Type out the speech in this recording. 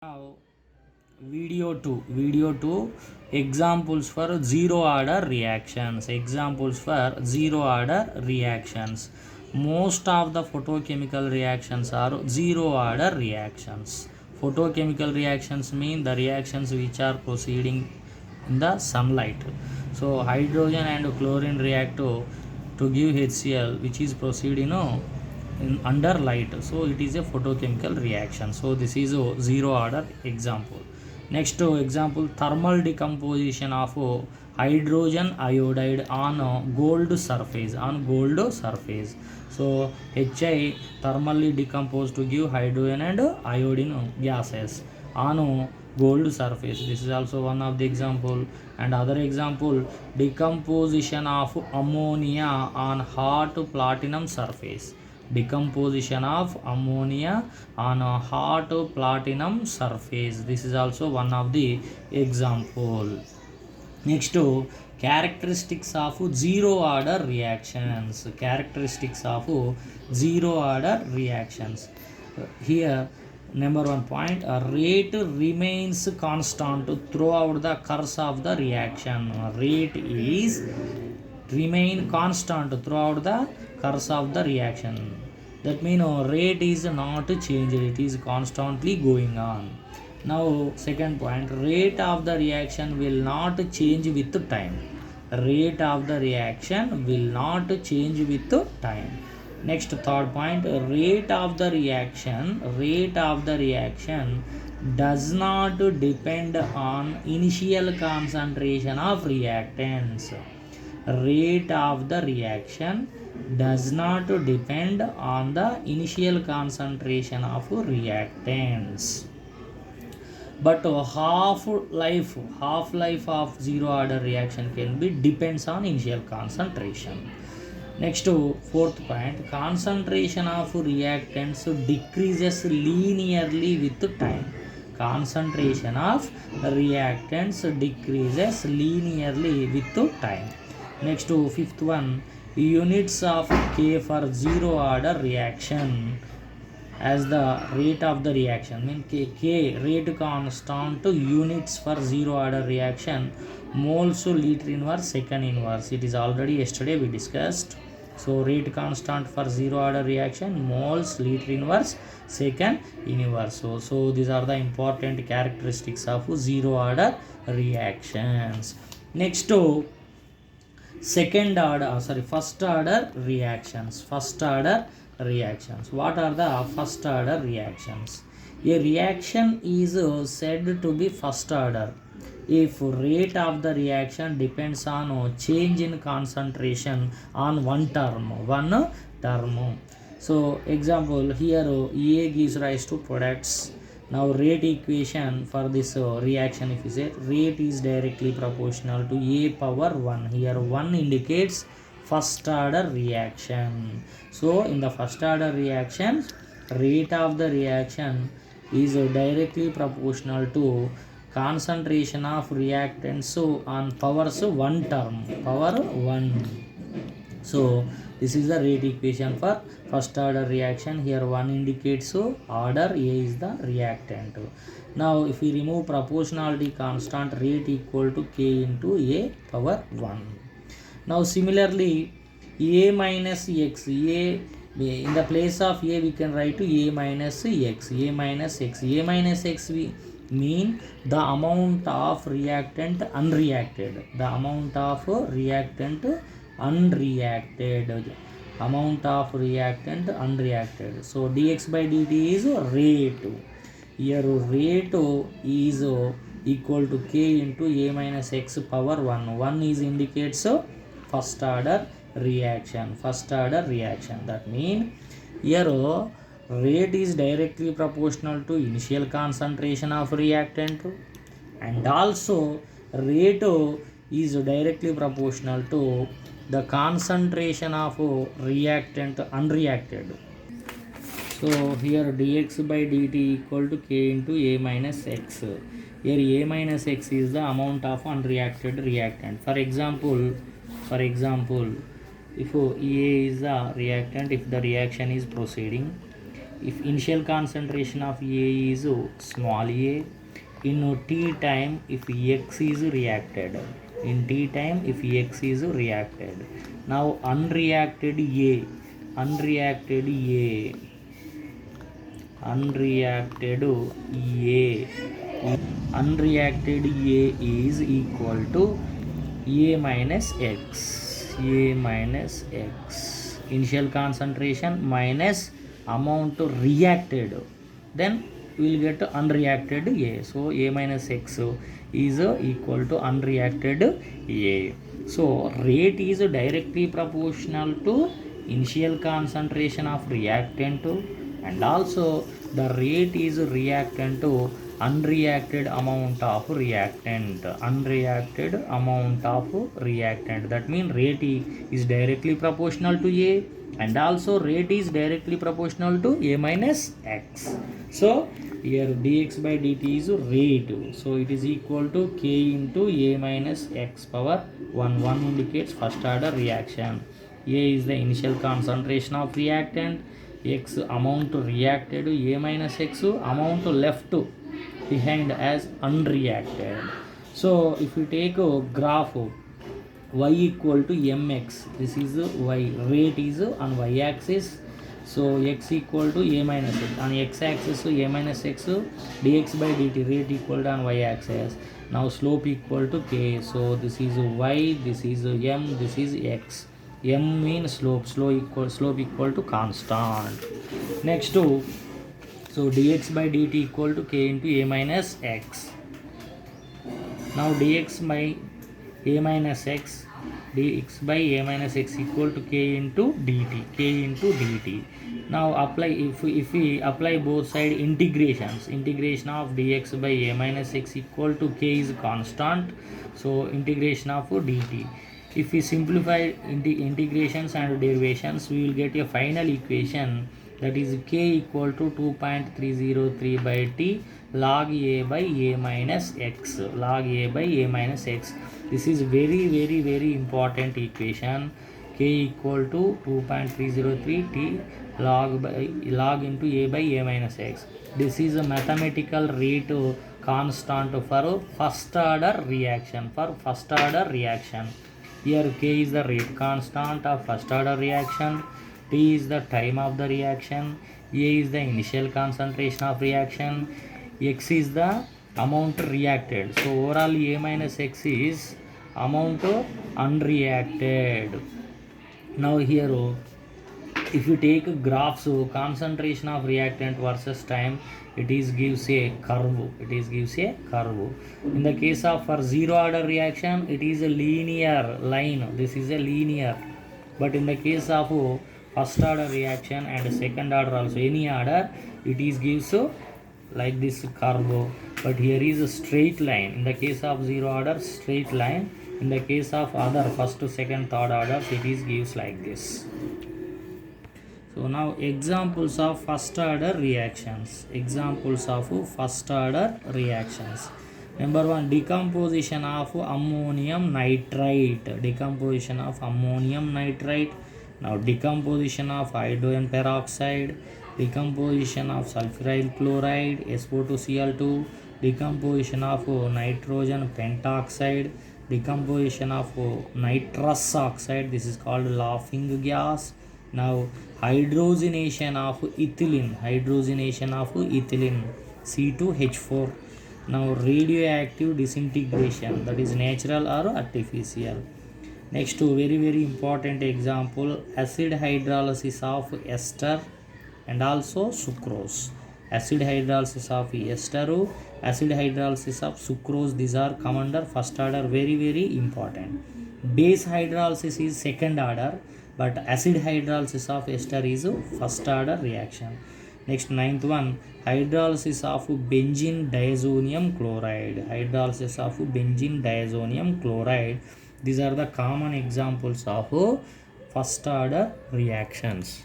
Now, video 2 examples for zero order reactions. Most of the photochemical reactions are zero order reactions. Photochemical reactions mean the reactions which are proceeding in the sunlight. So hydrogen and chlorine react to give HCl, which is proceeding under light, so it is a photochemical reaction. So this is a zero order example. Next example, thermal decomposition of hydrogen iodide on gold surface. So Hi thermally decomposed to give hydrogen and iodine gases on gold surface. This is also one of the example. And other example, decomposition of ammonia on hot platinum surface. Decomposition of ammonia on a hot platinum surface. This is also one of the example. Next, characteristics of zero order reactions. Here, number 1 point, rate remains constant throughout the course of the reaction. Rate is remain constant throughout the course of the reaction. That means rate is not changed, it is constantly going on. Now second point, rate of the reaction will not change with time. Rate of the reaction will not change with time. Next third point, rate of the reaction does not depend on initial concentration of reactants. Rate of the reaction does not depend on the initial concentration of reactants, but half-life of zero order reaction can be depends on initial concentration. Next, fourth point, concentration of reactants decreases linearly with time. Concentration of reactants decreases linearly with time. Next, fifth one, units of K for zero order reaction as the rate of the reaction. Mean K rate constant units for zero order reaction, moles liter inverse second inverse. It is already yesterday we discussed. So rate constant for zero order reaction, moles liter inverse second inverse. So these are the important characteristics of zero order reactions. Next, first order reactions. What are the first order reactions? A reaction is said to be first order if rate of the reaction depends on change in concentration on one term. So example, here A gives rise to products. Now rate equation for this reaction, if you say rate is directly proportional to A power 1. Here 1 indicates first order reaction. So in the first order reaction, rate of the reaction is directly proportional to concentration of reactants on powers 1 term, power 1. So this is the rate equation for first order reaction. Here 1 indicates order, A is the reactant. Now if we remove proportionality constant, rate equal to K into A power 1. Now similarly, A minus X, in the place of A we can write to A minus X. A minus X we mean the amount of reactant unreacted. So dx by dt is rate. Here rate is equal to K into A minus X power 1. 1 is indicates first order reaction. That means here rate is directly proportional to initial concentration of reactant, and also rate is directly proportional to the concentration of reactant unreacted. So here dx by dt equal to K into A minus X. Here A minus X is the amount of unreacted reactant. For example, if A is the reactant, if the reaction is proceeding, if initial concentration of A is small a, in T time if X is reacted, in T time if X is reacted. Now unreacted A, unreacted A, unreacted A, unreacted A is equal to A minus X, A minus X, initial concentration minus amount reacted, then we will get unreacted A. So A minus X is equal to unreacted A. So rate is directly proportional to initial concentration of reactant, and also the rate is reactant to unreacted amount of reactant, unreacted amount of reactant. That means rate is directly proportional to A, and also rate is directly proportional to A minus X. So here dx by dt is rate, so it is equal to k into A minus X power 1. 1 indicates first order reaction. A is the initial concentration of reactant, X amount reacted, A minus X amount left behind as unreacted. So if you take a graph y equal to mx, this is y, rate is on y axis, so x equal to A minus x, on x axis A minus x dx by dt, rate equal to on y axis. Now slope equal to k, so this is y, this is m, this is x. M means slope, slope equal to constant. Next to, so dx by dt equal to k into A minus x. Now dx by A minus x, dx by A minus x equal to k into dt, k into dt. Now apply, if we apply both side integrations, integration of dx by A minus x equal to k is constant, so integration of dt. If we simplify integrations and derivations, we will get a final equation, that is k equal to 2.303 by t log A by A minus x, log A by A minus x. This is very important equation, k equal to 2.303 t log into A by A minus x. This is a mathematical rate constant for first order reaction, for first order reaction. Here k is the rate constant of first order reaction, t is the time of the reaction, A is the initial concentration of reaction, x is the amount reacted. So overall A minus x is amount unreacted. Now here if you take graphs concentration of reactant versus time, it is gives a curve, it is gives a curve. In the case of for zero order reaction, it is a linear line, this is a linear. But in the case of first order reaction and second order also, any order, it is gives like this curve, but here is a straight line. In the case of zero order, straight line. In the case of other first, second, third orders, it is gives like this. So now examples of first order reactions, examples of first order reactions. Number 1, decomposition of ammonium nitrite, decomposition of ammonium nitrite. Now decomposition of hydrogen peroxide, decomposition of sulfuryl chloride, SO2Cl2, decomposition of nitrogen pentoxide, decomposition of nitrous oxide, this is called laughing gas. Now hydrogenation of ethylene, hydrogenation of ethylene, C2H4. Now radioactive disintegration, that is natural or artificial. Next to very important example, acid hydrolysis of ester and also sucrose. Acid hydrolysis of ester, acid hydrolysis of sucrose, these are come under first order, very important. Base hydrolysis is second order, but acid hydrolysis of ester is first order reaction. Next, ninth one, hydrolysis of benzene diazonium chloride, hydrolysis of benzene diazonium chloride. These are the common examples of first order reactions.